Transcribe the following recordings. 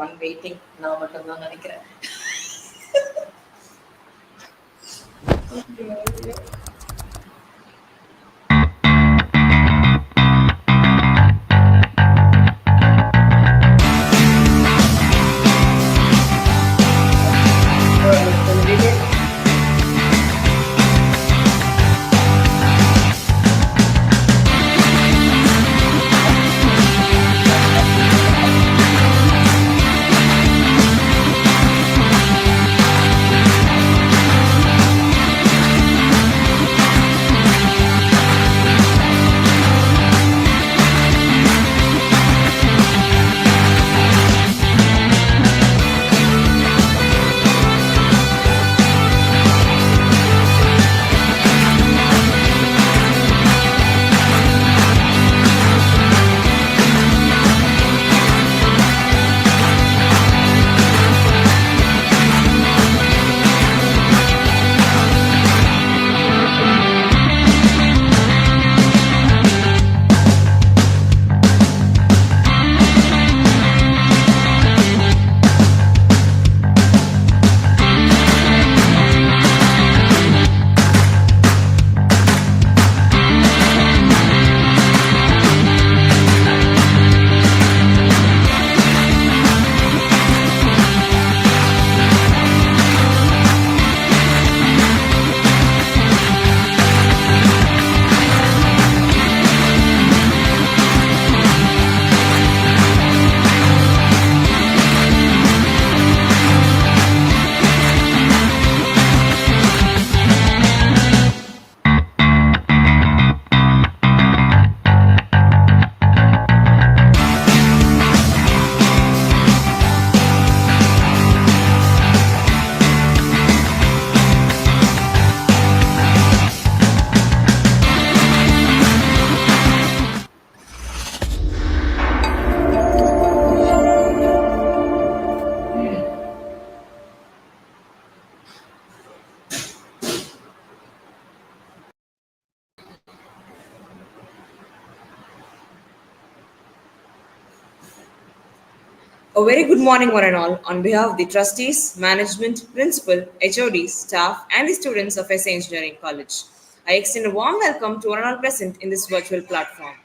One waiting. நான் மட்டும் தான் நினைக்கிறேன். A very good morning, one and all. On behalf of the trustees, management, principal, HODs, staff, and the students of SA Engineering College, I extend a warm welcome to one and all present in this virtual platform.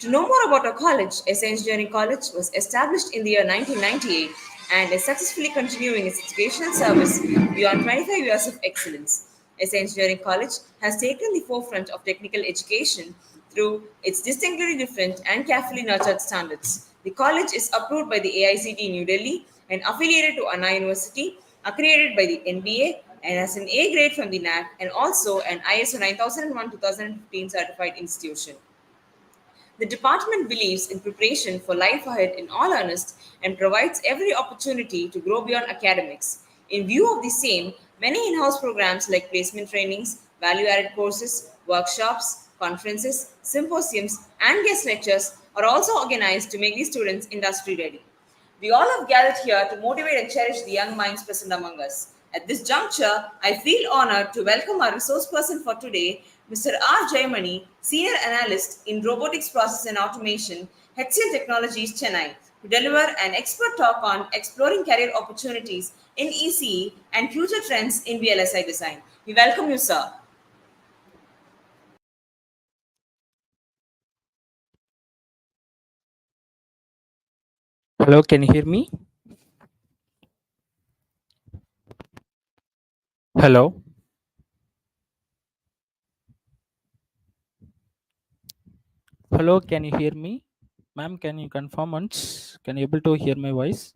To know more about our college, SA Engineering College was established in the year 1998 and is successfully continuing its educational service beyond 25 years of excellence. SA Engineering College has taken the forefront of technical education through its distinctly different and carefully nurtured standards. The college is approved by the AICT New Delhi and affiliated to Anna University, accredited by the NBA, and has an A grade from the NAC and also an ISO 9001-2015 certified institution. The department believes in preparation for life ahead in all earnest and provides every opportunity to grow beyond academics. In view of the same, many in house programs like placement trainings, value added courses, workshops, conferences, symposiums, and guest lectures are also organized to make the students industry ready. We all have gathered here to motivate and cherish the young minds present among us. At this juncture, I feel honored to welcome our resource person for today, Mr. R. Jaimani, Senior Analyst in Robotics Process and Automation, HCL Technologies, Chennai, to deliver an expert talk on exploring career opportunities in ECE and future trends in VLSI design. We welcome you, sir. Hello, can you hear me? Hello. Hello, can you hear me? Ma'am, can you confirm once? Can you able to hear my voice?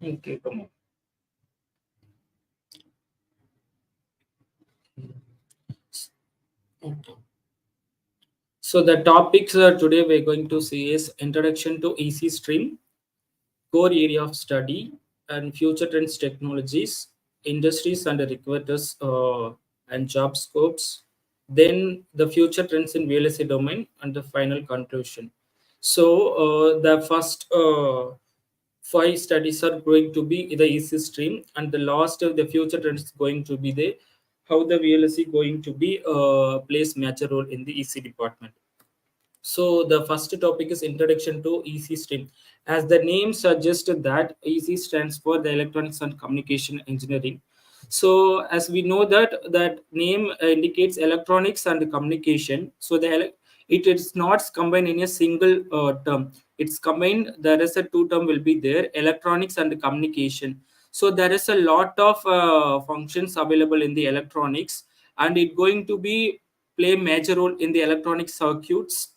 Okay, come on. So the topics today we're going to see is introduction to EC stream, core area of study, and future trends technologies, industries and recruiters and job scopes, then the future trends in VLSI domain, and the final conclusion. So the first five studies are going to be the EC stream, and the last of the future trends is going to be the how the VLSI going to be plays major role in the EC department. So the first topic is introduction to EC stream. As the name suggests that EC stands for the electronics and communication engineering. So as we know that name indicates electronics and communication. So it is not combined in a single term. It's combined. There is a two term will be there: electronics and communication. So there is a lot of functions available in the electronics, and it going to be play major role in the electronic circuits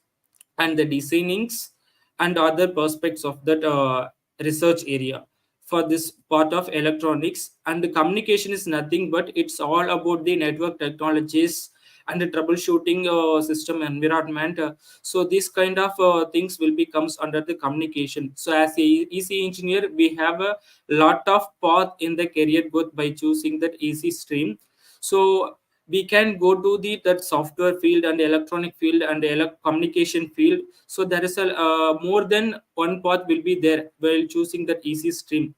and the designings and other perspectives of that research area for this part of electronics. And the communication is nothing but it's all about the network technologies and the troubleshooting system environment. So this kind of things will be comes under the communication. So as a EC engineer, we have a lot of path in the career growth by choosing that EC stream. So we can go to the that software field and electronic field and communication field. So there is a more than one path will be there while choosing that EC stream.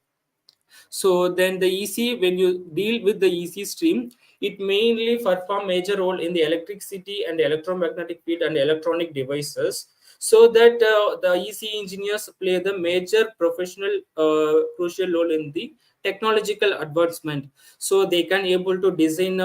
So then the EC, when you deal with the EC stream, it mainly perform major role in the electricity and electromagnetic field and electronic devices. So that the EC engineers play the major professional crucial role in the technological advancement. So they can able to design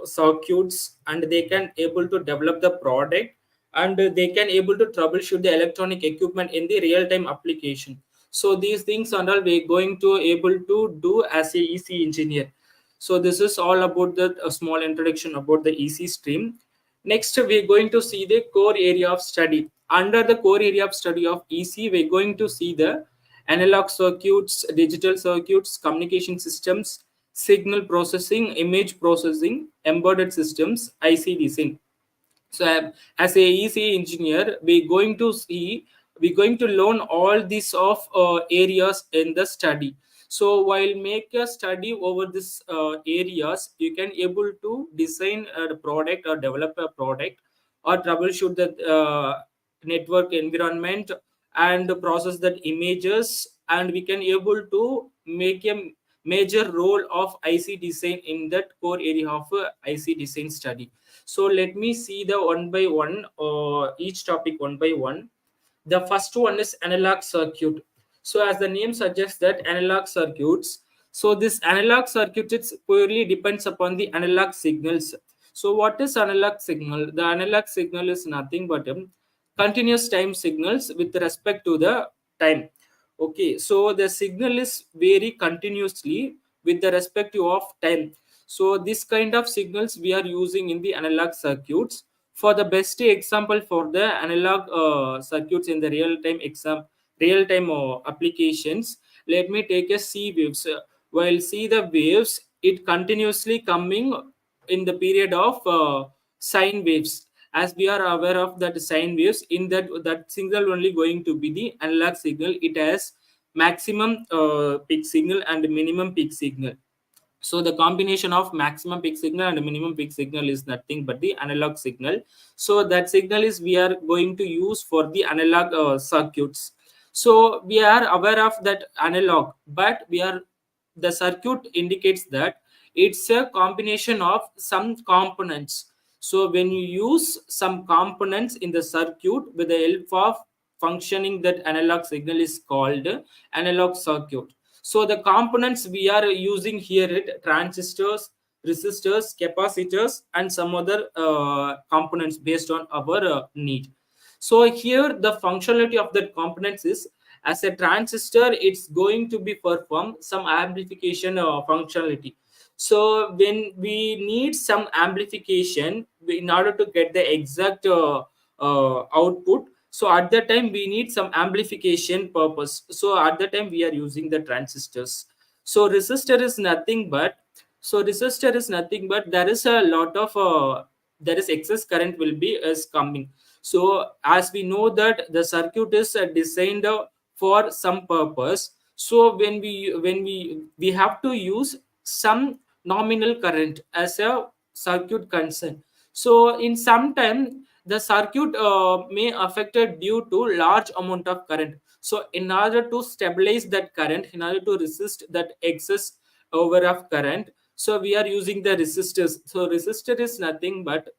circuits, and they can able to develop the product, and they can able to troubleshoot the electronic equipment in the real time application. So these things and all we're going to able to do as a EC engineer. So this is all about the a small introduction about the EC stream. Next we're going to see the core area of study. Under the core area of study of EC, we're going to see the analog circuits, digital circuits, communication systems, signal processing, image processing, embedded systems, IC design. So as a ECE engineer, we're going to learn all these of areas in the study. So while make a study over this areas, you can able to design a product or develop a product or troubleshoot the network environment and process that images, and we can able to make a major role of IC design in that core area of IC design study. So let me see the one by one, each topic one by one. The first one is analog circuit. So as the name suggests that analog circuits, so this analog circuit it purely depends upon the analog signals. So what is analog signal? The analog signal is nothing but continuous time signals with respect to the time. Okay, so the signal is very continuously with the respect of time. So this kind of signals we are using in the analog circuits. For the best example for the analog circuits in the real time applications, let me take a C waves. While see the waves, it continuously coming in the period of sine waves. As we are aware of that sine waves, in that signal only going to be the analog signal. It has maximum peak signal and minimum peak signal. So the combination of maximum peak signal and minimum peak signal is nothing but the analog signal. So that signal is we are going to use for the analog circuits. So we are aware of that analog, but we are the circuit indicates that it's a combination of some components. So when you use some components in the circuit with the help of functioning, that analog signal is called analog circuit. So the components we are using here it transistors, resistors, capacitors, and some other components based on our need. So here the functionality of that components is, as a transistor, it's going to be perform some amplification functionality. So when we need some amplification in order to get the exact output, So at that time we need some amplification purpose. So at that time we are using the transistors. So resistor is nothing but, there is a lot of there is excess current will be is coming. So as we know that the circuit is designed for some purpose. So when we have to use some nominal current as a circuit concern. So in some time the circuit may affected due to large amount of current. So in order to stabilize that current, in order to resist that excess over of current, so we are using the resistors. So resistor is nothing but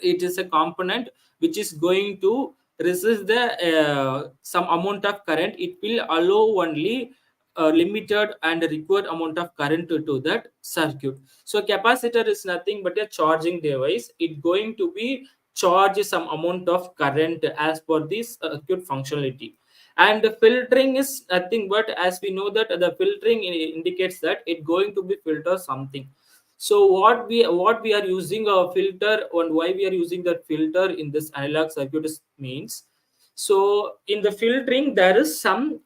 it is a component which is going to resist the some amount of current. It will allow only limited and required amount of current to that circuit. So capacitor is nothing but a charging device. It going to be charge some amount of current as per this circuit functionality. And the filtering is nothing but, as we know that the filtering indicates that it going to be filter something. So what we are using a filter, and why we are using that filter in this analog circuit means, so in the filtering there is some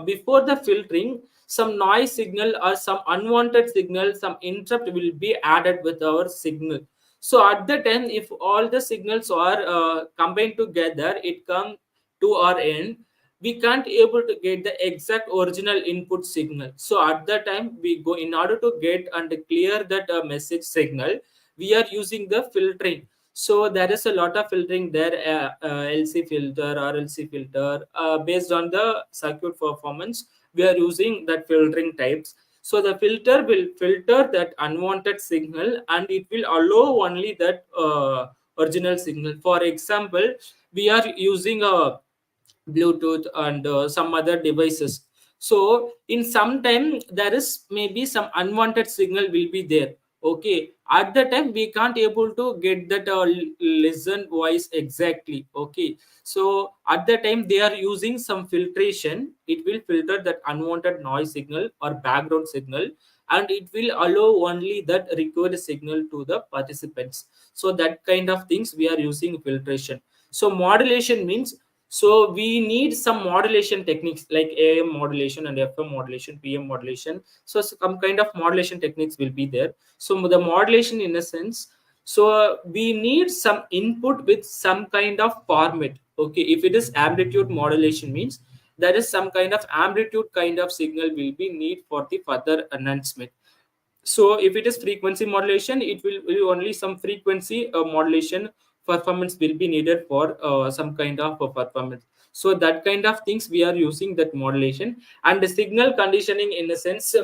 before the filtering some noise signal or some unwanted signal, some interrupt will be added with our signal. So at the time if all the signals are combined together, it come to our end, we can't able to get the exact original input signal. So at that time we go, in order to get and clear that message signal, we are using the filtering. So there is a lot of filtering there, LC filter, RLC filter, based on the circuit performance we are using that filtering types. So the filter will filter that unwanted signal and it will allow only that original signal. For example, we are using a Bluetooth and some other devices. So in some time there is maybe some unwanted signal will be there. Okay, at the time we can't able to get that listen voice exactly. Okay, so at the time they are using some filtration. It will filter that unwanted noise signal or background signal, and it will allow only that required signal to the participants. So that kind of things we are using filtration. So modulation means, so we need some modulation techniques like AM modulation and FM modulation, PM modulation. So some kind of modulation techniques will be there. So the modulation in a sense, so we need some input with some kind of format. Okay, if it is amplitude modulation means there is some kind of amplitude kind of signal will be need for the further enhancement. So if it is frequency modulation, it will only some frequency modulation performance will be needed for some kind of performance. So that kind of things we are using that modulation. And the signal conditioning in a sense,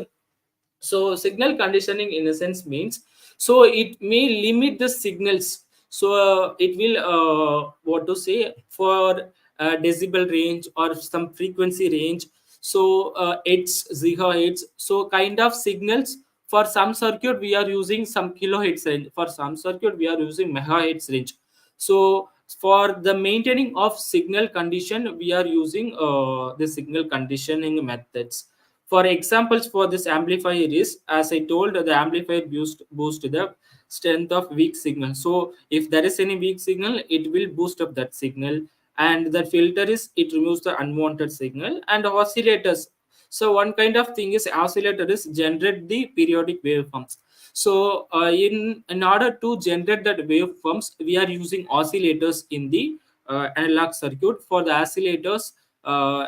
so signal conditioning in a sense means, so it may limit the signals. So it will what to say, for decibel range or some frequency range. So it's gigahertz, so kind of signals. For some circuit we are using some kilohertz range, for some circuit we are using megahertz range. So for the maintaining of signal condition we are using the signal conditioning methods. For examples for this amplifier is, as I told, the amplifier boost the strength of weak signal. So if there is any weak signal, it will boost up that signal. And the filter is, it removes the unwanted signal. And oscillators. So one kind of thing is oscillator is generate the periodic waveforms. So in order to generate that waveforms, we are using oscillators in the analog circuit. For the oscillators,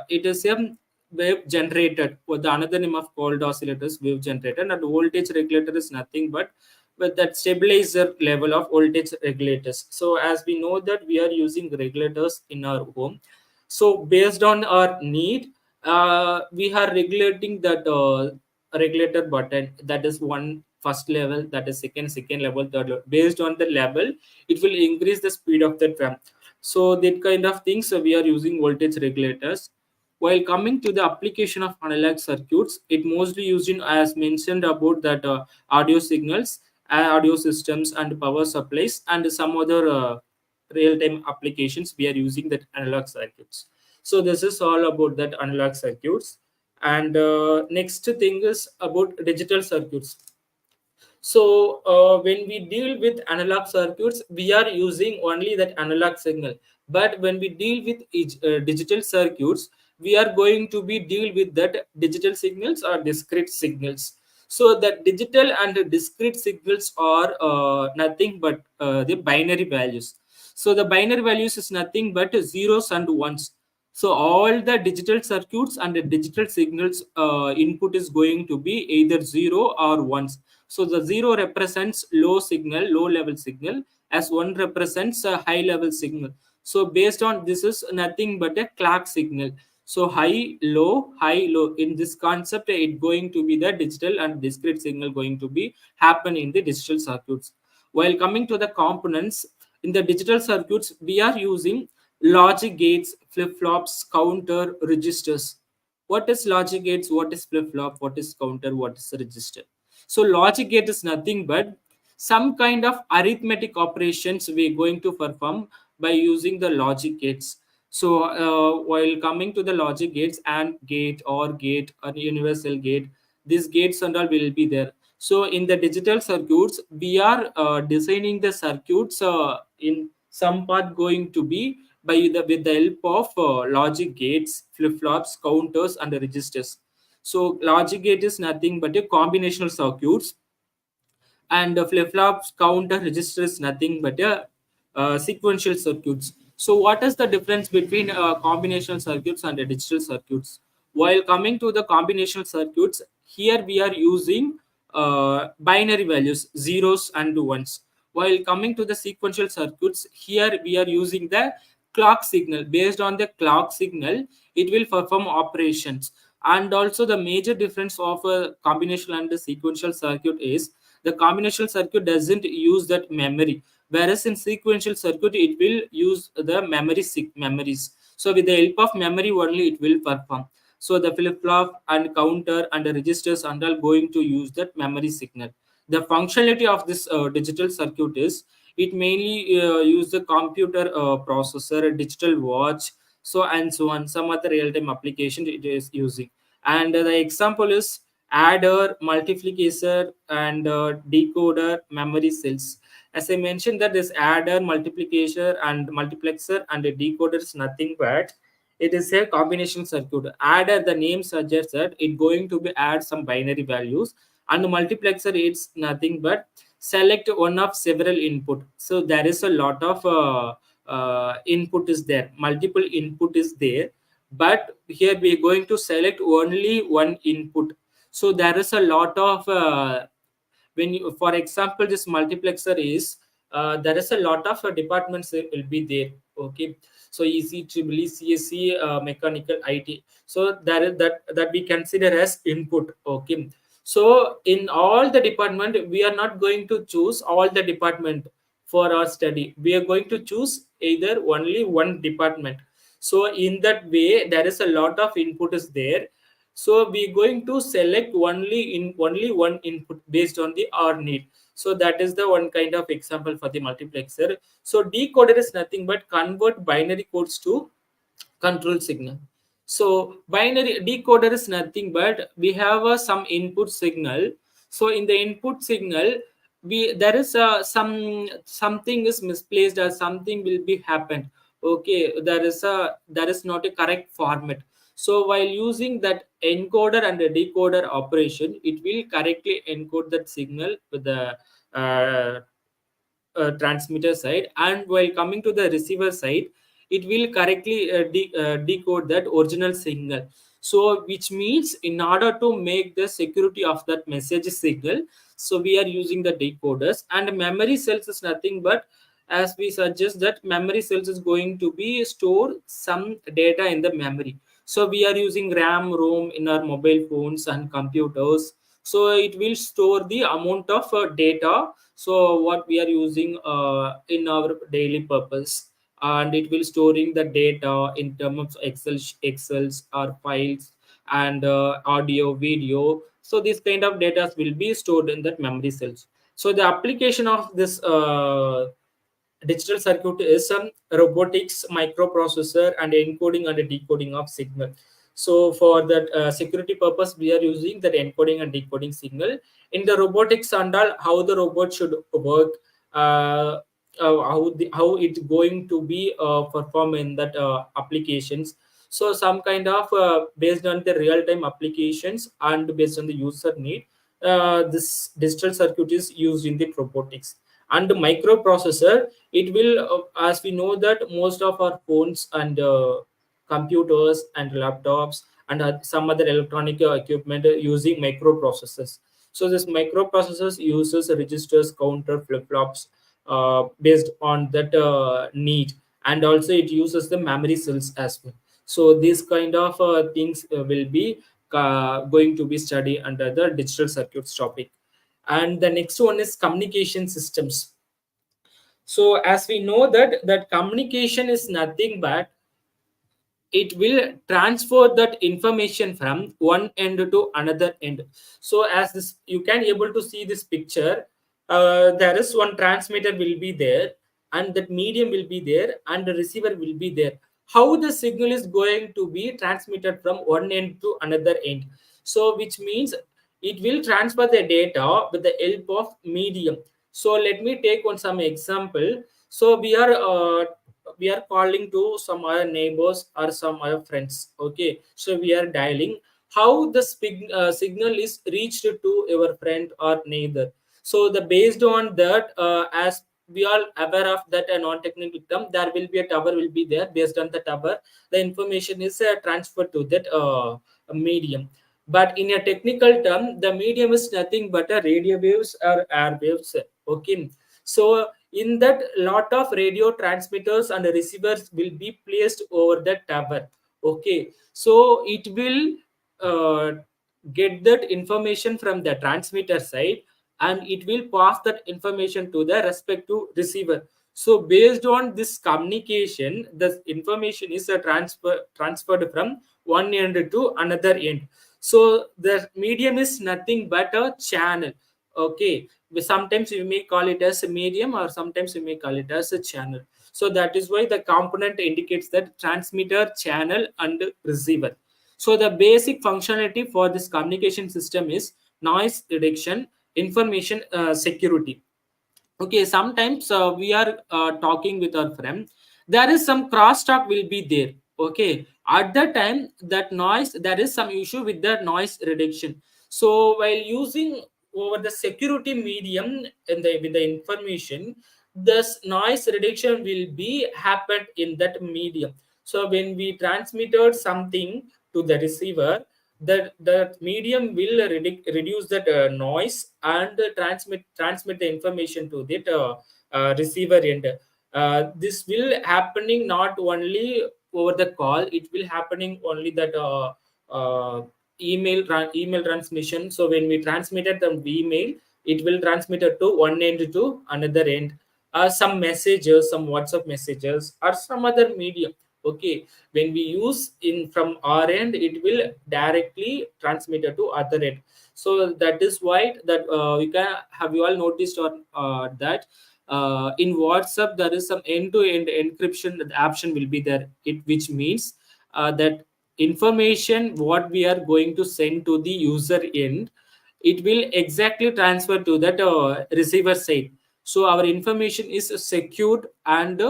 it is a wave generated, or the another name of called oscillators, wave generator. And voltage regulator is nothing but with that stabilizer level of voltage regulators. So as we know that we are using regulators in our home, so based on our need, we are regulating that regulator button. That is one first level, that is second level, third level. Based on the level, it will increase the speed of the drum. So that kind of things, so we are using voltage regulators. While coming to the application of analog circuits, it mostly used in, as mentioned about that audio signals, audio systems and power supplies, and some other real-time applications we are using that analog circuits. So this is all about that analog circuits. And next thing is about digital circuits. So when we deal with analog circuits, we are using only that analog signal. But when we deal with digital circuits, we are going to be deal with that digital signals or discrete signals. So the digital and the discrete signals are nothing but the binary values. So the binary values is nothing but zeros and ones. So all the digital circuits and the digital signals input is going to be either zero or ones. So the zero represents low signal, low level signal, as one represents a high level signal. So based on this is nothing but a clock signal. So high, low. In this concept, it going to be the digital and discrete signal going to be happen in the digital circuits. While coming to the components in the digital circuits, we are using logic gates, flip flops, counter, registers. What is logic gates? What is flip flop? What is counter? What is register? So logic gate is nothing but some kind of arithmetic operations we're going to perform by using the logic gates. So while coming to the logic gates, and gate, or gate, or universal gate, these gates and all will be there. So in the digital circuits, we are designing the circuits in some part going to be by the with the help of logic gates, flip flops, counters, and registers. So logic gate is nothing but a combinational circuits, and the flip flops, counter, register is nothing but a sequential circuits. So what is the difference between combinational circuits and the digital circuits? While coming to the combinational circuits, here we are using binary values, zeros and ones. While coming to the sequential circuits, here we are using the clock signal. Based on the clock signal, it will perform operations. And also the major difference of a combinational and a sequential circuit is the combinational circuit doesn't use that memory, whereas in sequential circuit it will use the memories. So with the help of memory only it will perform. So the flip flop and counter and the registers and all going to use that memory signal. The functionality of this digital circuit is it mainly use the computer processor, a digital watch, so and so on, some other real-time application it is using. And the example is adder, multiplicator, and decoder memory cells. As I mentioned, that this adder, multiplicator, and multiplexer and a decoder is nothing but it is a combination circuit. Adder, the name suggests that it going to be add some binary values, and the multiplexer it's nothing but select one of several input. So there is a lot of input is there, multiple input is there, but here we are going to select only one input. So there is a lot of when you, for example, this multiplexer is there is a lot of departments that will be there. Okay, so EC, triple E, CSC, mechanical, IT. So that is that we consider as input. Okay, so in all the department we are not going to choose all the department for our study. We are going to choose either only one department. So in that way there is a lot of input is there. So we're going to select only one input based on the our need. So that is the one kind of example for the multiplexer. So decoder is nothing but convert binary codes to control signal. So binary decoder is nothing but we have some input signal. So in the input signal, we there is something is misplaced or something will be happened. Okay, there is not a correct format. So while using that encoder and the decoder operation, it will correctly encode that signal with the uh, transmitter side, and while coming to the receiver side it will correctly decode that original signal. So which means in order to make the security of that message signal, so we are using the decoders. And memory cells is nothing but as we suggest that memory cells is going to be store some data in the memory. So we are using ram, rom in our mobile phones and computers. So it will store the amount of data, so what we are using in our daily purpose, and it will storing the data in terms of excels or files, and audio, video. So this kind of data will be stored in that memory cells. So the application of this digital circuit is some robotics, microprocessor, and encoding and decoding of signal. So for that security purpose, we are using that encoding and decoding signal. In the robotics and all, how the robot should work, uh, how it's going to be perform in that applications. So some kind of based on the real time applications and based on the user need, this digital circuit is used in the robotics. And the microprocessor, it will as we know that most of our phones and computers and laptops and some other electronic equipment using microprocessors. So this microprocessors uses registers, counter, flip-flops based on that need, and also it uses the memory cells as well. So these kind of things will be going to be studied under the digital circuits topic. And the next one is communication systems. So as we know that communication is nothing but it will transfer that information from one end to another end. So as this you can able to see this picture, there is one transmitter will be there, and that medium will be there, and the receiver will be there. How the signal is going to be transmitted from one end to another end? So which means it will transfer the data with the help of medium. So let me take one some example. So we are calling to some other neighbors or some other friends. Okay, so we are dialing. How the signal is reached to your friend or neighbor? So the based on that, as we are aware of that a non-technical term, there will be a tower will be there. Based on the tower, the information is transferred to that medium. But in a technical term, the medium is nothing but a radio waves or air waves. Okay, so in that lot of radio transmitters and receivers will be placed over the tower. Okay, so it will uh, get that information from the transmitter side, and it will pass that information to the respective receiver. So based on this communication, the information is transferred from one end to another end. So the medium is nothing but a channel. Okay, sometimes we may call it as a medium, or sometimes we may call it as a channel. So that is why the component indicates that transmitter, channel, and receiver. So the basic functionality for this communication system is noise reduction, information security. Okay, sometimes we are talking with our friend, there is some crosstalk will be there. Okay, at that time that noise, there is some issue with the noise reduction. So while using over the security medium in the with the information, this noise reduction will be happened in that medium. So when we transmitted something to the receiver, that medium will reduce that noise and transmit the information to the receiver end. This will happening not only over the call, it will happening only that email transmission. So when we transmitted the email, it will transmit it to one end to another end. Some messages, some WhatsApp messages, or some other medium. Okay, when we use in from our end, it will directly transmit it to other end. So that is why that you can have you all noticed on that in WhatsApp there is some end-to-end encryption option will be there. It which means that information what we are going to send to the user end, it will exactly transfer to that receiver side. So our information is secured, and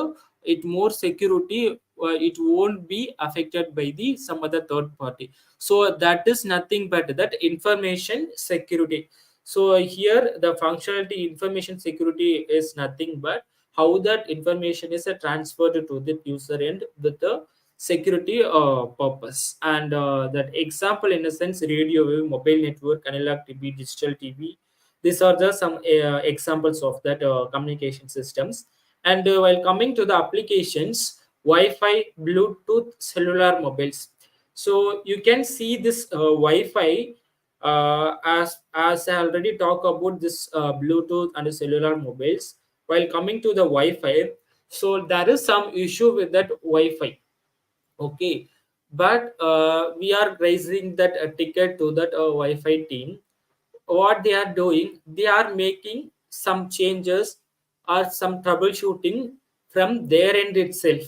it more security, it won't be affected by the some other third party. So that is nothing but that information security. So here the functionality information security is nothing but how that information is transferred to the user end with the security purpose. And that example in a sense, radio wave, mobile network, analog TV, digital TV, these are the some examples of that communication systems. And while coming to the applications, Wi-Fi, Bluetooth, cellular mobiles. So you can see this Wi-Fi, as I already talked about this Bluetooth and the cellular mobiles. While coming to the Wi-Fi, so there is some issue with that Wi-Fi. Okay, but we are raising that ticket to that Wi-Fi team. What they are doing, they are making some changes or some troubleshooting from their end itself.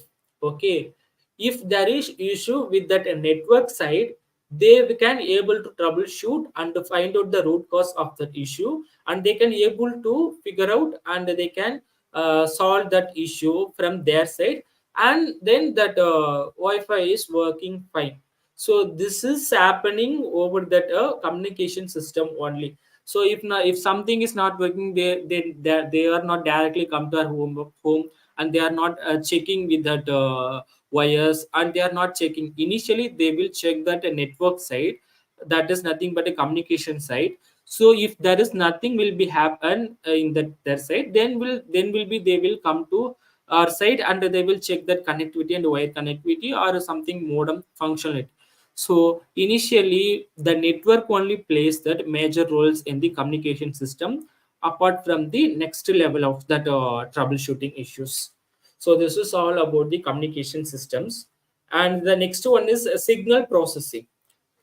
Okay, If there is issue with that network side, they can able to troubleshoot and find out the root cause of that issue, and they can able to figure out and they can solve that issue from their side, and then that wi-fi is working fine. So this is happening over that communication system only. So if not, if something is not working, they are not directly come to our home, and they are not checking with that wires, and they are not checking. Initially they will check that network side, that is nothing but a communication side. So if there is nothing will be happen in that their side, then will be they will come to our side, and they will check that connectivity and wire connectivity or something modem functionality. So initially the network only plays that major roles in the communication system, apart from the next level of that troubleshooting issues. So this is all about the communication systems. And the next one is signal processing.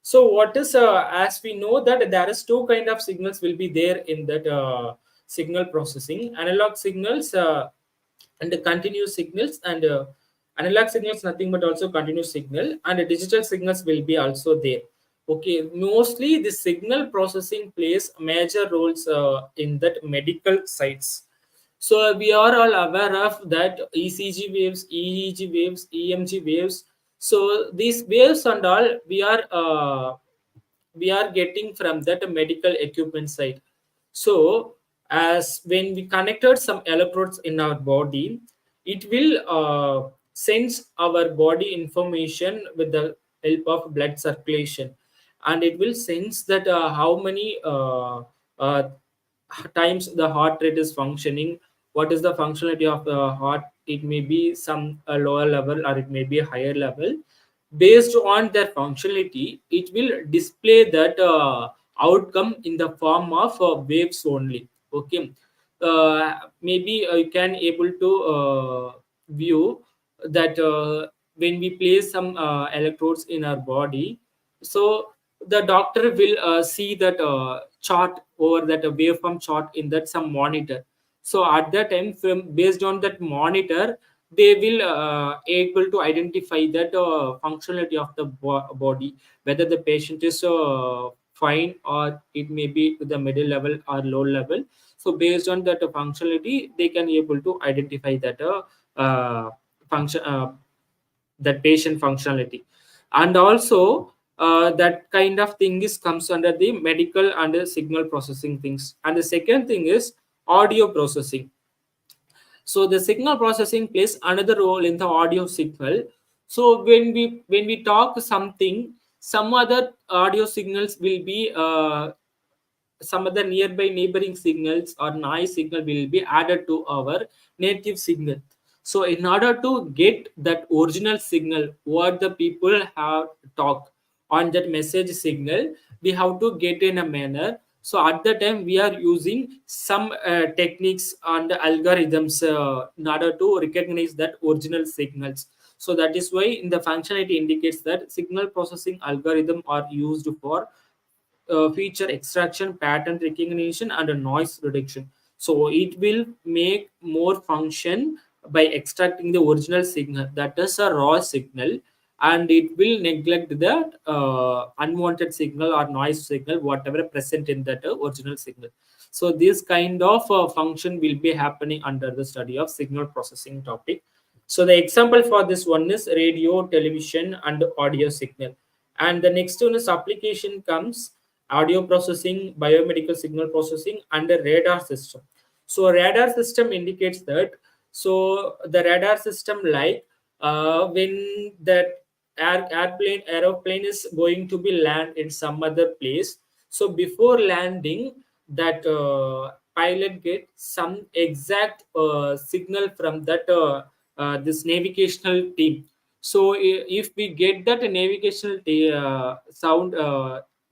So what is as we know that there is two kind of signals will be there in that signal processing: analog signals and the continuous signals. And analog signals nothing but also continuous signal, and digital signals will be also there. Okay, mostly the signal processing plays major roles in that medical sites. So we are all aware of that ECG waves, EEG waves, EMG waves. So these waves and all we are getting from that medical equipment side. So as when we connected some electrodes in our body, it will sense our body information with the help of blood circulation, and it will sense that how many times the heart rate is functioning, what is the functionality of the heart. It may be some a lower level or it may be a higher level. Based on their functionality, it will display that outcome in the form of waves only. Okay, maybe you can able to view that when we place some electrodes in our body, so the doctor will see that chart over that waveform chart in that some monitor. So at that time, from based on that monitor, they will able to identify that functionality of the body, whether the patient is fine or it may be to the middle level or low level. So based on that functionality, they can able to identify that function, that patient functionality. And also that kind of thing is comes under the medical and the signal processing things. And the second thing is audio processing. So the signal processing plays another role in the audio signal. So when we talk something, some other audio signals will be some other nearby neighboring signals or noise signal will be added to our native signal. So in order to get that original signal what the people have talked on that message signal, we have to get in a manner. So at the time we are using some techniques and algorithms in order to recognize that original signals. So that is why in the functionality indicates that signal processing algorithm are used for feature extraction, pattern recognition, and a noise reduction. So it will make more function by extracting the original signal, that is a raw signal, and it will neglect the unwanted signal or noise signal, whatever present in that original signal. So this kind of function will be happening under the study of signal processing topic. So the example for this one is radio, television, and audio signal. And the next one is application comes audio processing, biomedical signal processing, and a radar system. So radar system indicates that, so the radar system like when that aeroplane is going to be land in some other place. So before landing, that pilot get some exact signal from that this navigational team. So if we get that navigational sound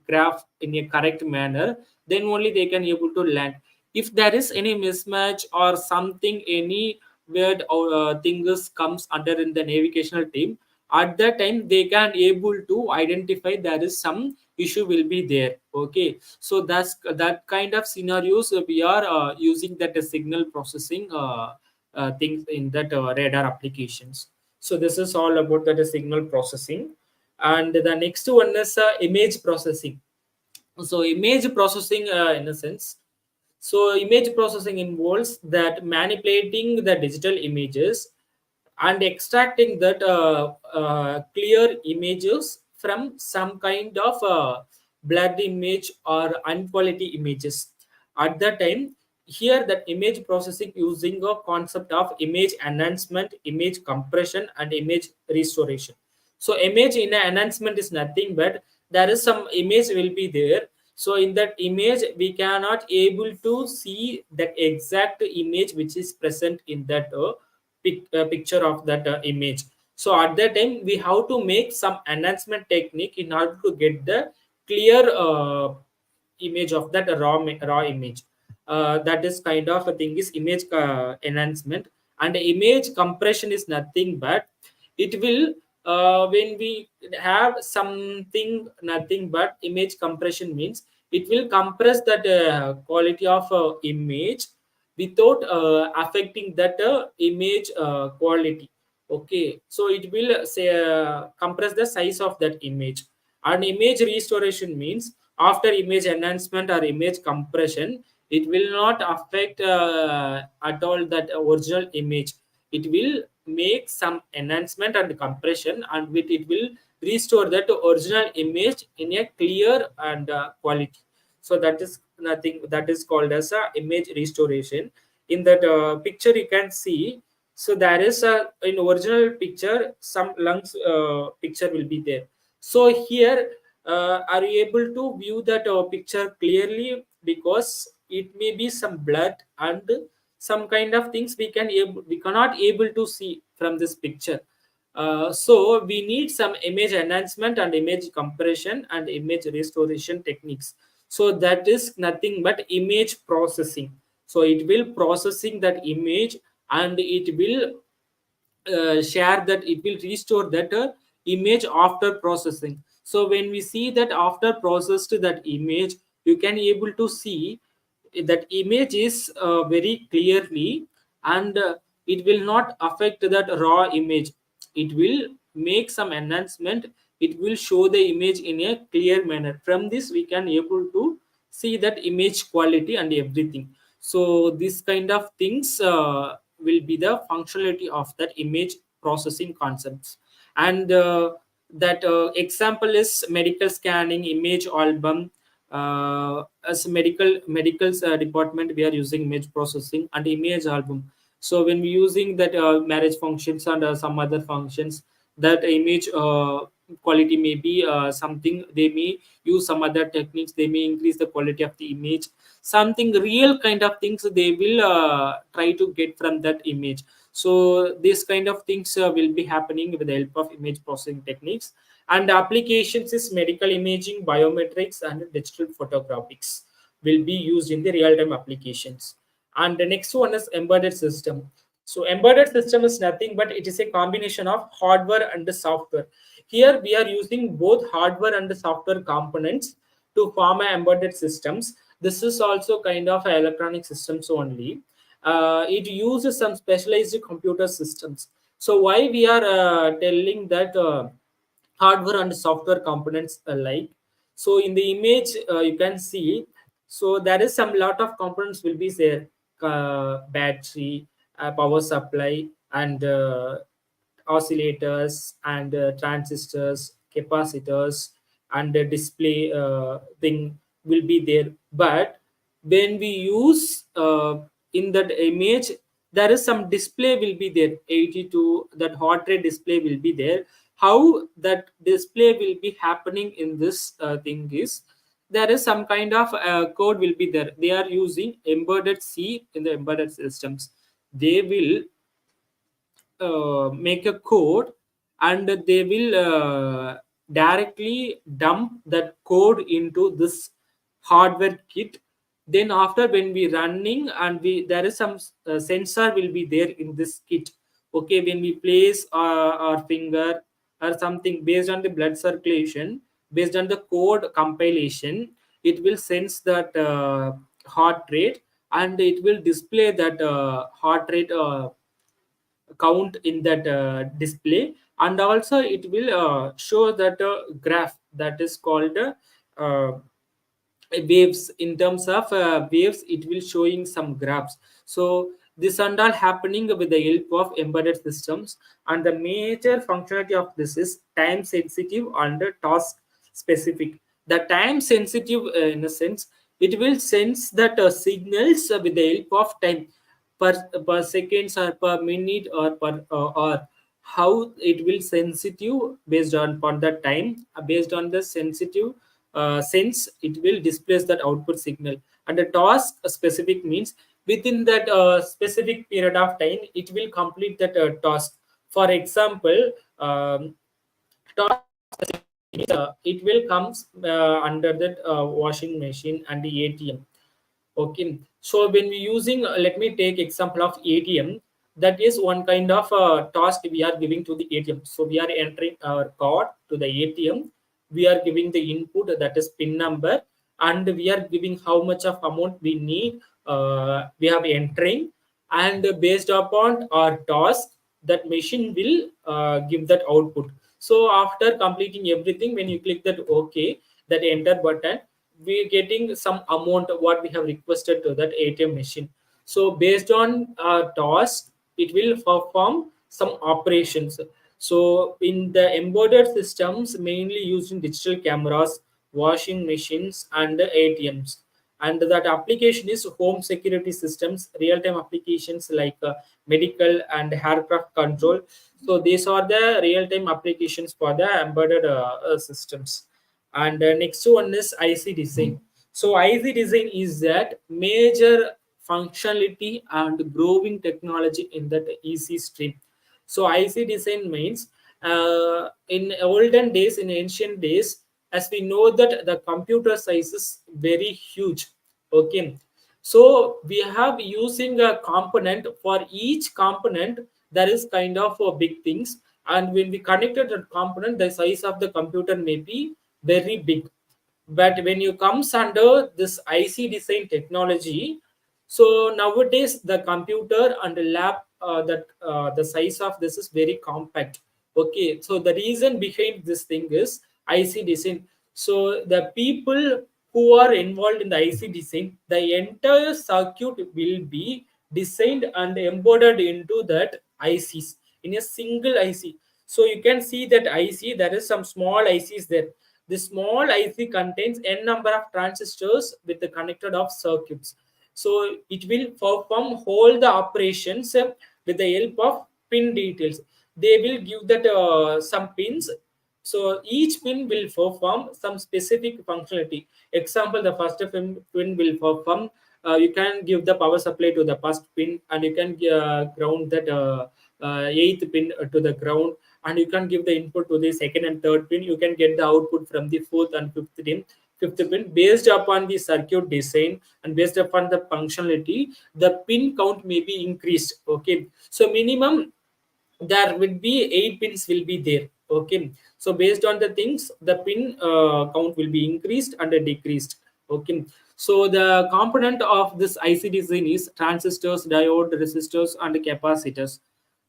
graph in a correct manner, then only they can able to land. If there is any mismatch or something, any weird things comes under in the navigational team, at that time they can able to identify there is some issue will be there. Okay, so that's that kind of scenarios we are using that signal processing things in that radar applications. So this is all about that signal processing. And the next one is image processing. So image processing, in a sense, so image processing involves that manipulating the digital images and extracting that clear images from some kind of blurred image or unquality images. At that time, here that image processing using a concept of image enhancement, image compression, and image restoration. So image in enhancement is nothing but there is some image will be there. So in that image we cannot able to see that exact image which is present in that picture of that image. So at that time we have to make some enhancement technique in order to get the clear image of that raw image. That is kind of a thing is image enhancement. And image compression is nothing but it will when we have something nothing but image compression means it will compress that quality of image without affecting that image quality. Okay, so it will say compress the size of that image. And image restoration means after image enhancement or image compression it will not affect at all that original image. It will make some enhancement and compression and with it will restore that original image in a clear and quality. So that is nothing that is called as a image restoration. In that picture you can see, so there is a in original picture some lungs picture will be there. So here are you able to view that picture clearly, because it may be some blood and some kind of things we cannot able to see from this picture. So we need some image enhancement and image compression and image restoration techniques. So that is nothing but image processing. So it will processing that image and it will share that it will restore that image after processing. So when we see that after processed that image you can able to see that image is very clearly. And it will not affect that raw image. It will make some enhancement. It will show the image in a clear manner. From this we can able to see that image quality and everything. So this kind of things will be the functionality of that image processing concepts. And that example is medical scanning image album. As a medicals department we are using image processing and image album. So when we using that marriage functions and some other functions, that image quality may be something they may use some other techniques. They may increase the quality of the image. Something real kind of things they will try to get from that image. So this kind of things will be happening with the help of image processing techniques. And applications is medical imaging, biometrics, and digital photographics will be used in the real-time applications. And the next one is embedded system. So embedded system is nothing but it is a combination of hardware and the software. Here we are using both hardware and the software components to form a embedded systems. This is also kind of a electronic systems only. It uses some specialized computer systems. So why we are telling that hardware and software components alike. So in the image you can see, so there is some lot of components will be there. Battery, power supply, and oscillators, and transistors, capacitors, and the display thing will be there. But when we use in that image, there is some display will be there. 82 that heart rate display will be there. How that display will be happening in this thing is, there is some kind of code will be there. They are using embedded C in the embedded systems. They will make a code, and they will directly dump that code into this hardware kit. Then after when we running and we there is some sensor will be there in this kit. Okay, when we place our finger or something based on the blood circulation, based on the code compilation, it will sense that heart rate, and it will display that heart rate count in that display, and also it will show that graph that is called uh, waves. In terms of waves, it will showing some graphs. So this and all happening with the help of embedded systems, and the major functionality of this is time sensitive and task specific. The time sensitive, in a sense, it will sense that signals with the help of time, per seconds or per minute or per hour. How it will sensitive based on upon the time, based on the sensitive sense, it will displace that output signal. And the task specific means within that specific period of time it will complete that task. For example, task it will comes under that washing machine and the ATM. Okay, so when we using, let me take example of ATM. That is one kind of task we are giving to the ATM. So we are entering our card to the ATM. We are giving the input, that is PIN number, and we are giving how much of amount we need. We have entering, and based upon our task, that machine will give that output. So after completing everything, when you click that OK, that enter button, we getting some amount what we have requested to that ATM machine. So based on task, it will perform some operations. So in the embedded systems, mainly used in digital cameras, washing machines, and ATMs. And that application is home security systems, real-time applications like medical and aircraft control. So these are the real-time applications for the embedded systems. And next one is IC design. So IC design is that major functionality and growing technology in that EC stream. So IC design means in olden days, in ancient days, as we know that the computer size is very huge. Okay, so we have using a component. For each component there is kind of big things, and when we connected that component, the size of the computer may be very big. But when you comes under this IC design technology, so nowadays the computer and the lab, that the size of this is very compact. Okay, so the reason behind this thing is IC design. So the people who are involved in the IC design, the entire circuit will be designed and embodied into that ICs in a single IC. So you can see that IC, there is some small ICs there. The small IC contains n number of transistors with the connected of circuits. So it will perform whole the operations with the help of pin details. They will give that some pins. So each pin will perform some specific functionality. Example, the first pin will perform. You can give the power supply to the first pin, and you can ground that eighth pin to the ground, and you can give the input to the second and third pin. You can get the output from the fourth and fifth pin based upon the circuit design and based upon the functionality. The pin count may be increased. Okay, so minimum there will be 8 pins will be there. Okay, so based on the things, the pin count will be increased and decreased. Okay, so the component of this IC design is transistors, diode, resistors, and capacitors.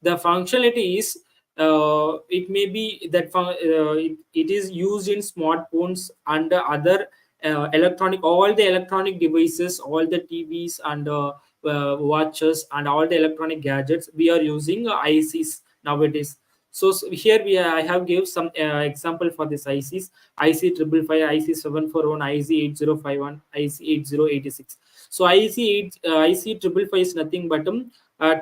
The functionality is, it may be that it is used in smartphones and other electronic, all the electronic devices, all the TVs and watches and all the electronic gadgets. We are using ICs nowadays. So here I have give some example for this ICs: IC 555, IC 741, IC 8051, IC 8086. So IC 555 is nothing but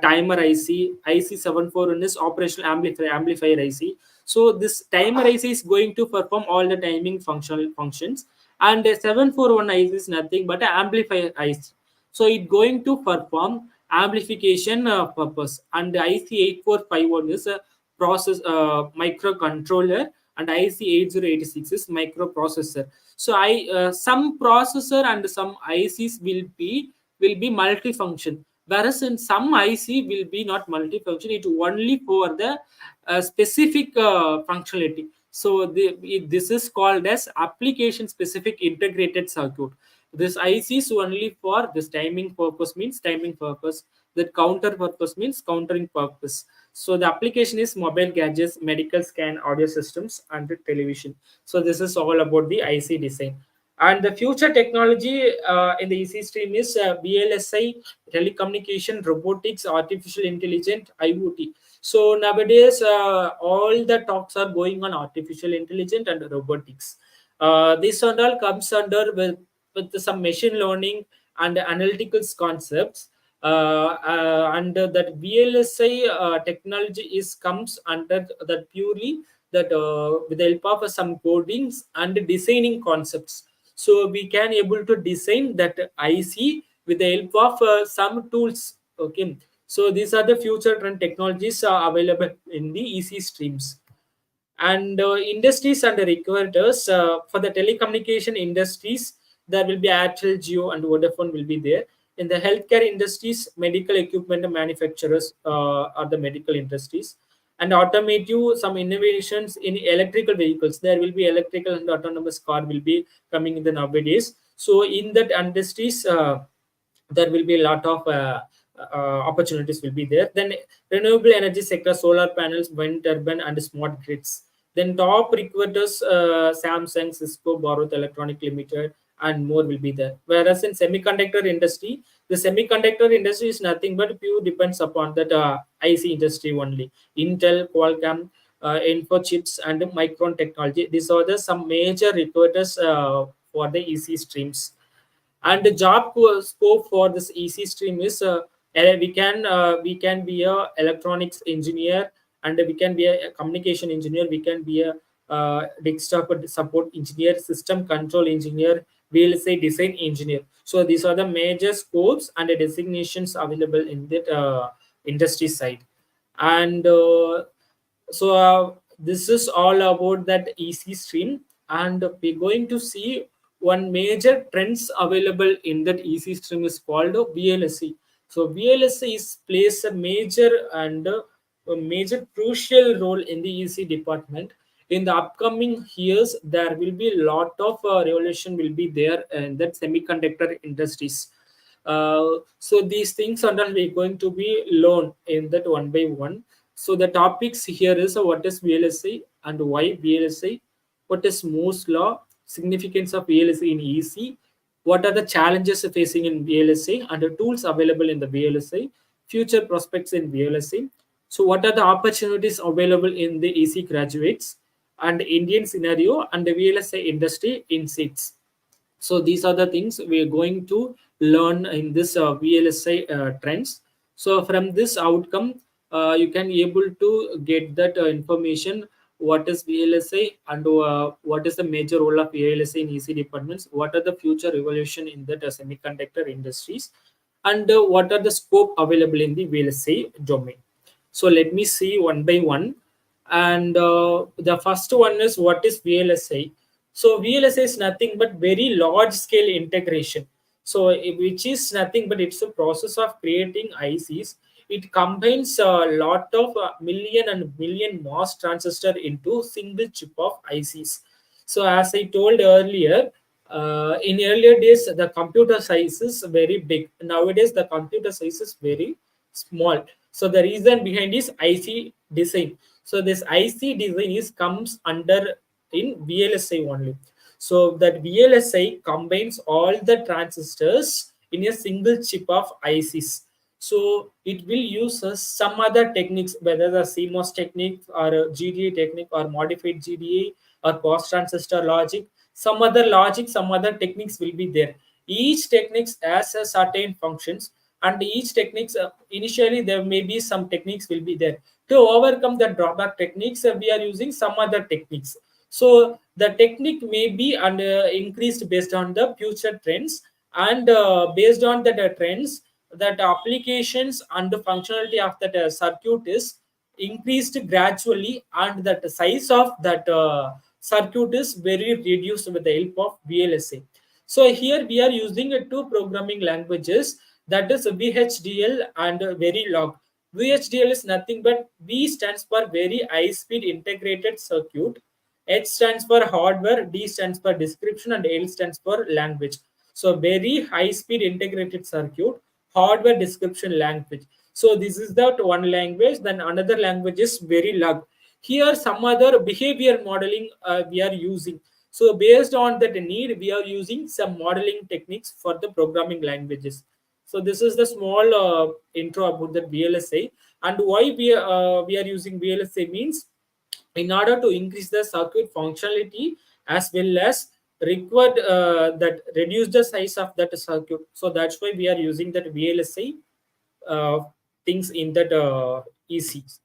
timer IC. IC 741 is operational amplifier IC. So this timer IC is going to perform all the timing functional functions, and 741 IC is nothing but an amplifier IC. So it going to perform amplification purpose. And the IC 8451 is a process microcontroller, and IC 8086 is microprocessor. So I some processor and some ICs will be multifunction, whereas in some IC will be not multifunction. It only for the specific functionality. So this is called as application specific integrated circuit. This IC is only for this timing purpose, means timing purpose. That counter purpose means countering purpose. So the application is mobile gadgets, medical scan, audio systems, and the television. So this is all about the IC design. And the future technology in the EC stream is VLSI, telecommunication, robotics, artificial intelligence, IoT. So nowadays, all the talks are going on artificial intelligence and robotics. This and all comes under with some machine learning and analytical concepts. And that VLSI technology is comes under that purely that with the help of some codings and designing concepts. So we can able to design that IC with the help of some tools. Okay, so these are the future trend technologies available in the EC streams. And industries and the recruiters for the telecommunication industries, there will be Airtel, Geo, and Vodafone will be there. In the healthcare industries, medical equipment manufacturers are the medical industries. And automotive, some innovations in electrical vehicles, there will be electrical and autonomous car will be coming in the nowadays. So in that industries, there will be a lot of opportunities will be there. Then renewable energy sector, solar panels, wind turbine, and smart grids. Then top recruiters, Samsung, Cisco, Bharat Electronic Limited, and more will be there. Whereas in semiconductor industry, the semiconductor industry is nothing but pure depends upon that IC industry only. Intel, Qualcomm, Info chips, and Micron technology. These are the some major recruiters for the EC streams. And the job scope for this EC stream is we can be a electronics engineer, and we can be a communication engineer, we can be a desktop support engineer, system control engineer, we'll say design engineer. So these are the major scopes and the designations available in that industry side. And this is all about that EC stream, and we're going to see one major trends available in that EC stream is called VLSI. So VLSI is plays a major and a major crucial role in the EC department. In the upcoming years, there will be a lot of revolution will be there in that semiconductor industries. So these things are not going to be learned in that one by one. So the topics here is what is VLSI and why VLSI, what is Moore's law, significance of VLSI in EC, what are the challenges facing in VLSI and the tools available in the VLSI, future prospects in VLSI. So what are the opportunities available in the EC graduates and Indian scenario and the VLSI industry insights. So these are the things we are going to learn in this VLSI trends. So from this outcome, you can able to get that information. What is VLSI and what is the major role of VLSI in EC departments? What are the future evolution in the semiconductor industries? And what are the scope available in the VLSI domain? So let me see one by one. And the first one is what is VLSI? So VLSI is nothing but very large scale integration. So which is nothing but it's a process of creating ICs. It combines a lot of million and million MOS transistor into single chip of ICs. So as I told earlier, in earlier days the computer size is very big. Nowadays the computer size is very small. So the reason behind is IC design. So this IC design is comes under in VLSI only. So that VLSI combines all the transistors in a single chip of ICs. So it will use some other techniques, whether the CMOS technique or a GDA technique or modified GDA or post transistor logic, some other logic, some other techniques will be there. Each techniques has a certain functions, and each techniques initially there may be some techniques will be there. To overcome the drawback techniques, we are using some other techniques. So the technique may be increased based on the future trends, and based on the trends, that applications and the functionality of that circuit is increased gradually, and that the size of that circuit is very reduced with the help of VLSI. So here we are using two programming languages, that is VHDL and Verilog. VHDL is nothing but V stands for very high speed integrated circuit, H stands for hardware, D stands for description, and L stands for language. So very high speed integrated circuit. hardware description language. So this is that one language. Then another language is Verilog. Here some other behavior modeling we are using. So based on that need, we are using some modeling techniques for the programming languages. So this is the small intro about the VLSI, and why we are using VLSI means in order to increase the circuit functionality as well as required that reduce the size of that circuit. So that's why we are using that VLSI uh, things in that ECs.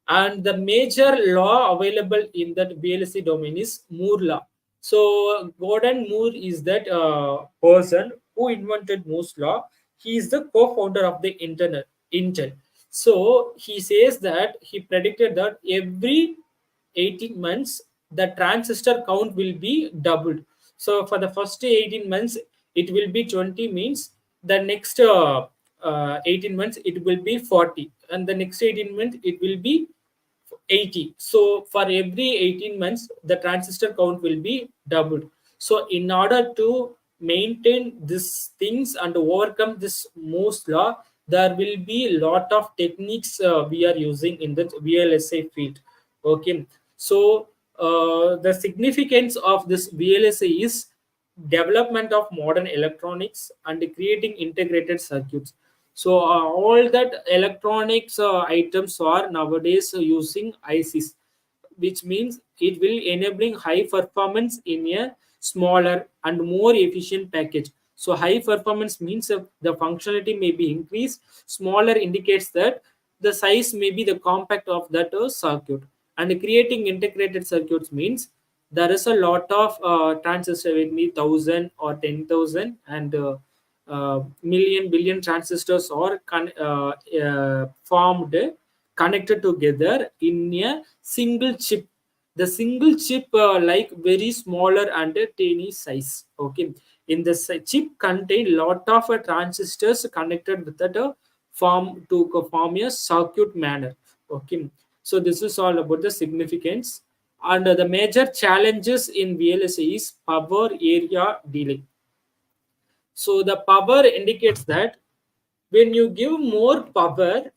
And the major law available in that VLSI domain is Moore law. So Gordon Moore is that person who invented Moore's law. He is the co-founder of the internet Intel. So he says that he predicted that every 18 months the transistor count will be doubled. So for the first 18 months it will be 20, means the next 18 months it will be 40, and the next 18 months it will be 80. So for every 18 months the transistor count will be doubled. So in order to maintain these things and overcome this Moore's law, there will be a lot of techniques we are using in the VLSI field. Okay, so the significance of this VLSI is development of modern electronics and creating integrated circuits. So all that electronics items are nowadays using ICs, which means it will enabling high performance in a smaller and more efficient package. So high performance means the functionality may be increased. Smaller indicates that the size may be the compact of that circuit. And creating integrated circuits means there is a lot of transistor with me 1,000 or 10,000 and million billion transistors are formed, connected together in a single chip. The single chip like very smaller and a tiny size. Okay, in the chip contain lot of transistors connected with that form to form a circuit manner. Okay, so this is all about the significance. And the major challenges in VLSI is power area delay. So the power indicates that when you give more power,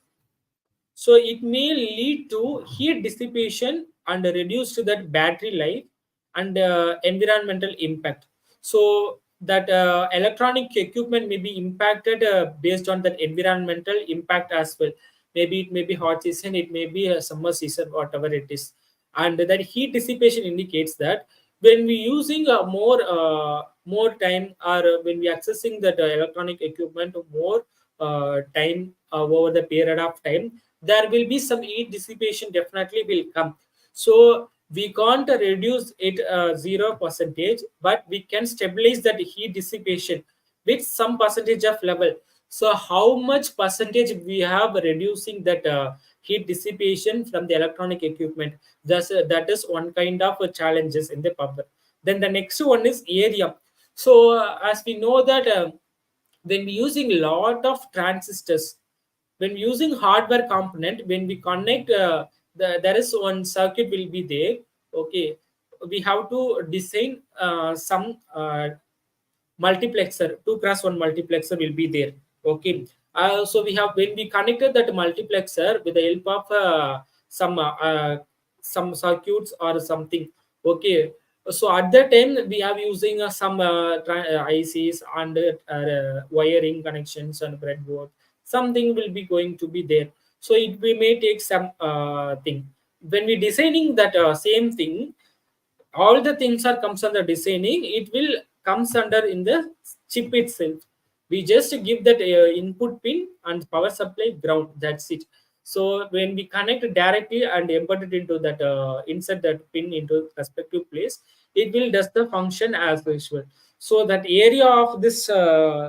so it may lead to heat dissipation and reduce to that battery life and environmental impact. So that electronic equipment may be impacted based on that environmental impact as well. Maybe it may be hot season, it may be a summer season, whatever it is. And that heat dissipation indicates that when we using more time, or when we accessing that electronic equipment more time over the period of time, there will be some heat dissipation definitely will come. So we can't reduce it 0 percentage, but we can stabilize that heat dissipation with some percentage of level. So how much percentage we have reducing that heat dissipation from the electronic equipment? Thus, that is one kind of challenges in the power. Then the next one is area. So as we know that when we using lot of transistors, when using hardware component, when we connect there is one circuit will be there. Okay, we have to design some multiplexer, 2 cross 1 multiplexer will be there. Okay, so we have, when we connected that multiplexer with the help of some circuits or something. Okay, so at that time we have using some ICs and wiring connections and breadboard. Something will be going to be there. So it we may take some thing. When we designing that same thing, all the things are comes under designing, it will comes under in the chip itself. We just give that input pin and power supply ground, that's it. So when we connect directly and embed it into that insert that pin into respective place, it will does the function as usual. So that area of this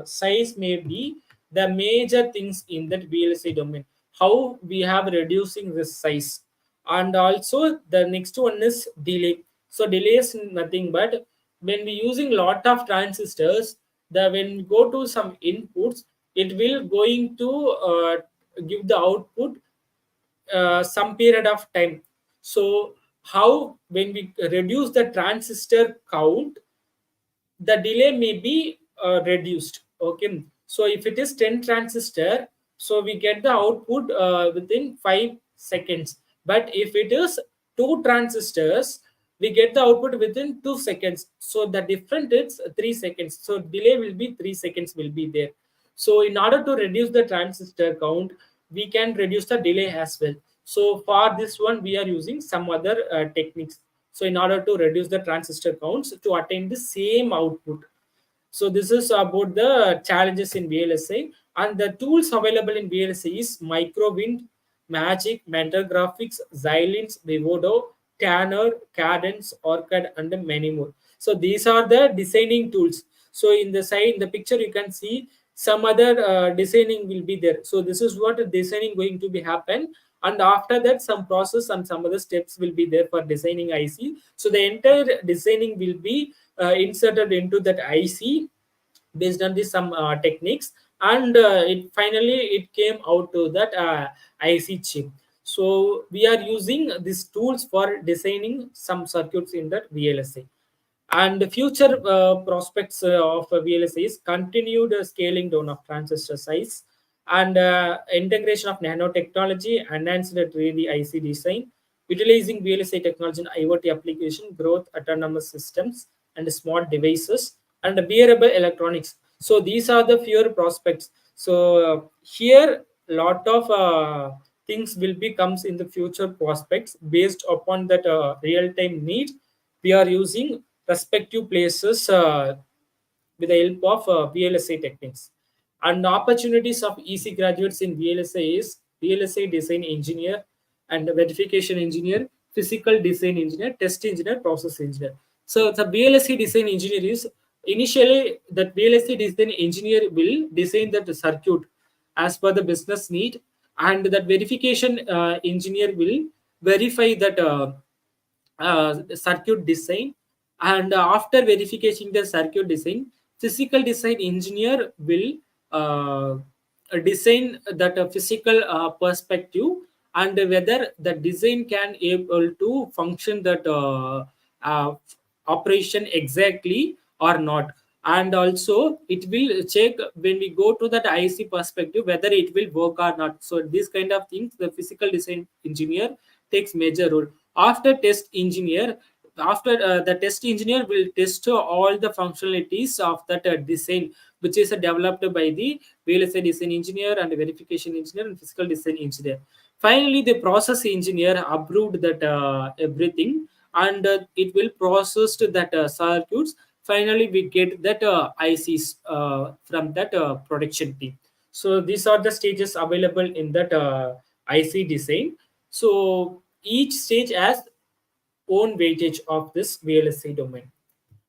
size may be the major things in that VLC domain, how we have reducing this size. And also the next one is delay. So delay is nothing but when we using lot of transistors, the when we go to some inputs, it will going to give the output some period of time. So how when we reduce the transistor count, the delay may be reduced. Okay, So if it is 10 transistor, so we get the output within 5 seconds. But if it is 2 transistors, we get the output within 2 seconds. So the difference is 3 seconds. So delay will be 3 seconds will be there. So in order to reduce the transistor count, we can reduce the delay as well. So for this one, we are using some other techniques. So in order to reduce the transistor counts to attain the same output. So this is about the challenges in VLSI, and the tools available in VLSI is Microwind, Magic, Mentor Graphics, Xilinx, Vivodo, Tanner, Cadence, Orchid, and many more. So these are the designing tools. So in the side, in the picture, you can see some other designing will be there. So this is what designing going to be happen, and after that some process and some other steps will be there for designing IC. So the entire designing will be inserted into that IC based on this some techniques, and it finally it came out to that IC chip. So we are using these tools for designing some circuits in that VLSI. And the future prospects of VLSI is continued scaling down of transistor size and integration of nanotechnology, enhanced 3D IC design, utilizing VLSI technology in IoT application, growth, autonomous systems, and smart devices, and wearable electronics. So these are the fewer prospects. So here, lot of things will be comes in the future prospects based upon that real time need. We are using respective places with the help of VLSI techniques. And opportunities of EC graduates in VLSI is VLSI design engineer and verification engineer, physical design engineer, test engineer, process engineer. So the VLSI design engineer is initially that VLSI design engineer will design that circuit as per the business need, and that verification engineer will verify that circuit design, and after verification the circuit design, physical design engineer will uh, design that physical perspective, and whether the design can able to function that uh, operation exactly or not. And also it will check when we go to that IC perspective whether it will work or not. So these kind of things the physical design engineer takes major role. After test engineer, after the test engineer will test all the functionalities of that design, which is developed by the VLSI design engineer and verification engineer and physical design engineer. Finally the process engineer approved that everything, and it will process that circuits. Finally we get that ICs from that production team. So these are the stages available in that IC design. So each stage has own weightage of this VLSI domain.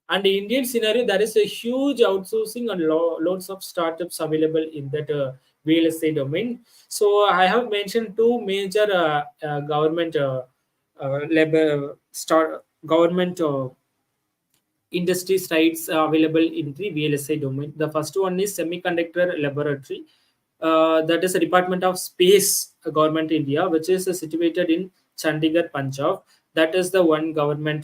And the Indian scenario, there is a huge outsourcing and loads of startups available in that VLSI domain. So I have mentioned two major government government industry sites available in the VLSI domain. The first one is Semiconductor Laboratory. That is a Department of Space, Government India, which is situated in Chandigarh, Punjab. That is the one government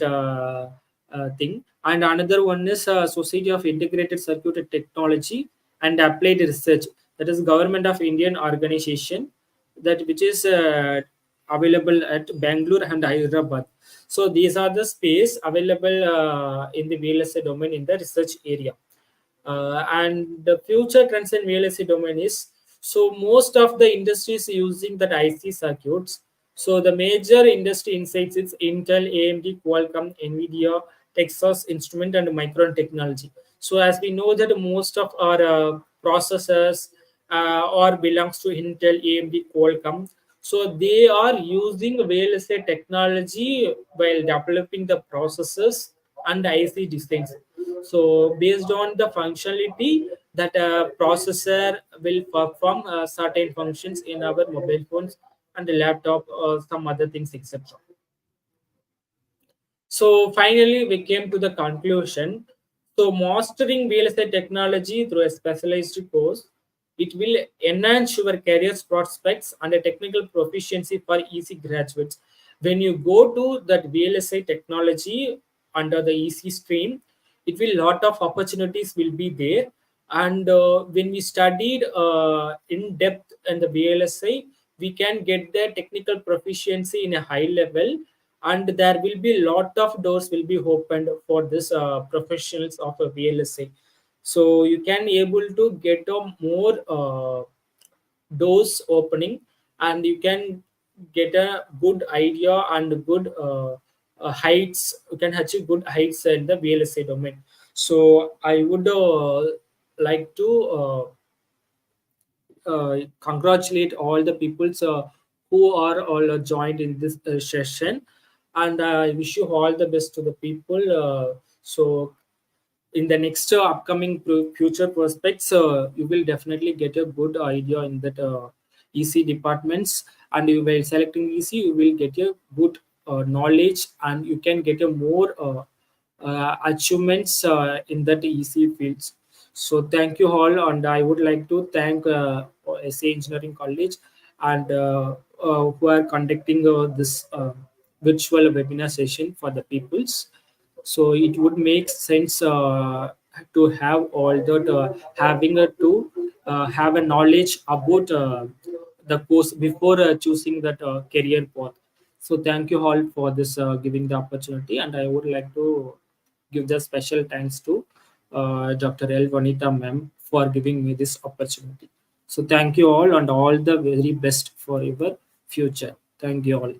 thing. And another one is Society of Integrated Circuit Technology and Applied Research. That is Government of Indian organization, that which is available at Bangalore and Hyderabad. So these are the space available in the VLSI domain in the research area. And the future trends in VLSI domain is, so most of the industries using that IC circuits. So the major industry insights is Intel, AMD, Qualcomm, Nvidia, Texas Instrument, and Micron Technology. So as we know that most of our processors or belongs to Intel, AMD, Qualcomm. So they are using VLSI technology while developing the processors and IC designs. So based on the functionality that a processor will perform certain functions in our mobile phones and the laptop or some other things, etc. So finally, we came to the conclusion. So mastering VLSI technology through a specialized course, it will enhance your career prospects and a technical proficiency for EC graduates. When you go to that VLSI technology under the EC stream, it will lot of opportunities will be there. And when we studied in depth in the VLSI, we can get the technical proficiency in a high level, and there will be lot of doors will be opened for this professionals of a VLSI. So you can able to get a more doors opening, and you can get a good idea and good heights. You can achieve good heights in the VLSA domain. So I would like to congratulate all the peoples who are all joined in this session, and I wish you all the best to the people. So in the next upcoming future prospects, you will definitely get a good idea in that EC departments, and you while selecting EC, you will get a good knowledge, and you can get a more achievements in that EC fields. So thank you all, and I would like to thank SA Engineering College and who are conducting this virtual webinar session for the peoples. So it would make sense to have all that having a to have a knowledge about the course before choosing that career path. So thank you all for this giving the opportunity, and I would like to give the special thanks to Dr. L Vanita ma'am for giving me this opportunity. So thank you all, and all the very best for your future. Thank you all.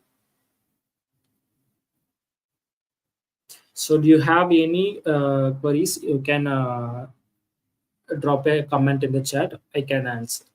So do you have any queries? You can drop a comment in the chat. I can answer.